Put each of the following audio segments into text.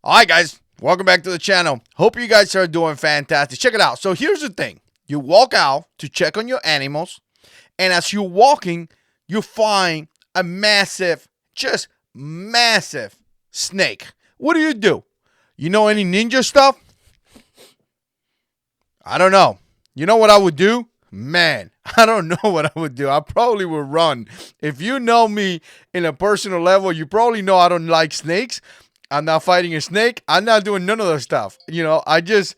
All right, guys, welcome back to the channel. Hope you guys are doing fantastic. Check it out. So here's the thing. You walk out to check on your animals, and as you're walking, you find a massive, just massive snake. What do? You know any ninja stuff? I don't know. You know what I would do? Man, I don't know what I would do. I probably would run. If you know me in a personal level, you probably know I don't like snakes. I'm not fighting a snake. I'm not doing none of that stuff. It's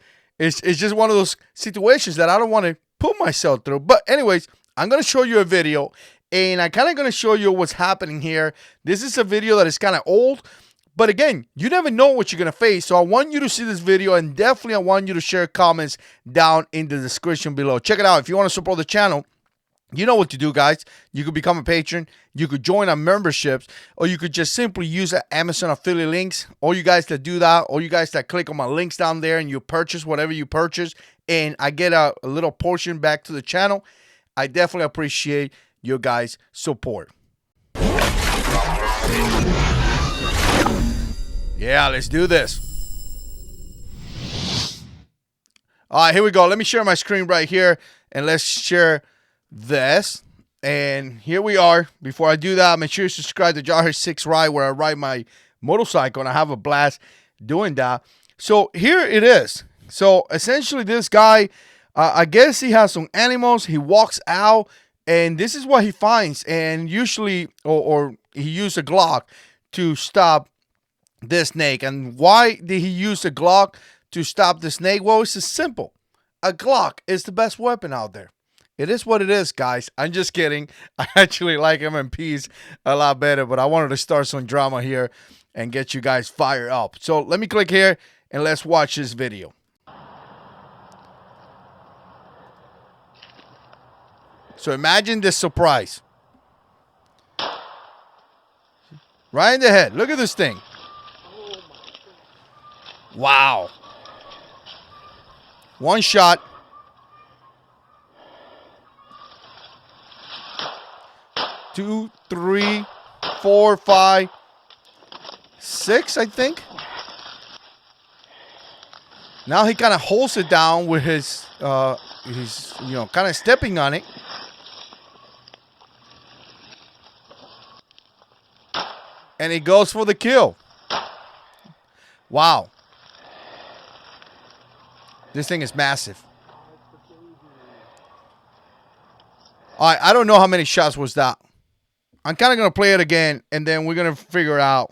just one of those situations that I don't want to put myself through. But anyways, I'm going to show you a video, and I'm kind of going to show you what's happening here. This is a video that is kind of old, but again, you never know what you're going to face. So I want you to see this video, and definitely I want you to share comments down in the description below. Check it out. If you want to support the channel, you know what to do, guys. You could become a patron. You could join our memberships, or you could just simply use the Amazon affiliate links. All you guys that do that, all you guys that click on my links down there and you purchase whatever you purchase, and I get a little portion back to the channel. I definitely appreciate your guys' support. Yeah, let's do this. All right, here we go. Let me share my screen right here, and let's share this. And here we are. Before I do that, make sure you subscribe to Jarhead 6 Ride, where I ride my motorcycle, and I have a blast doing that. So here it is. So essentially, this guy, I guess he has some animals. He walks out, and this is what he finds. And usually, or he used a Glock to stop this snake. And why did he use a Glock to stop the snake? Well, it's just simple. A Glock is the best weapon out there. It is what it is, guys. I'm just kidding. I actually like MMPs a lot better, but I wanted to start some drama here and get you guys fired up. So let me click here and let's watch this video. So imagine this surprise. Right in the head. Look at this thing. Wow. One shot. 2, 3, 4, 5, 6, I think. Now he kind of holds it down with his kind of stepping on it. And he goes for the kill. Wow. This thing is massive. All right, I don't know how many shots was that. I'm kind of going to play it again, and then we're going to figure it out.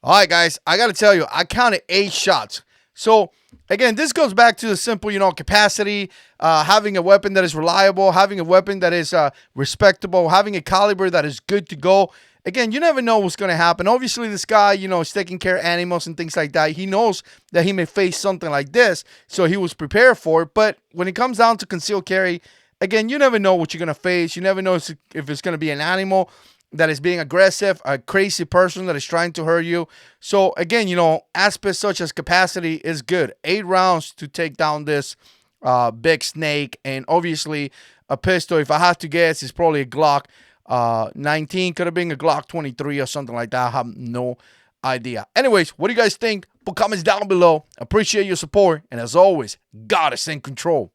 All right, guys, I got to tell you, I counted 8 shots. So, again, this goes back to the simple, capacity, having a weapon that is reliable, having a weapon that is respectable, having a caliber that is good to go. Again, you never know what's going to happen. Obviously, this guy, is taking care of animals and things like that. He knows that he may face something like this, so he was prepared for it. But when it comes down to concealed carry, again, you never know what you're going to face. You never know if it's going to be an animal that is being aggressive, a crazy person that is trying to hurt you. So again, aspects such as capacity is good. 8 rounds to take down this big snake, and obviously a pistol, if I have to guess, is probably a Glock 19. Could have been a Glock 23 or something like that. I have no idea. Anyways, what do you guys think? Put comments down below. Appreciate your support, and as always, God is in control.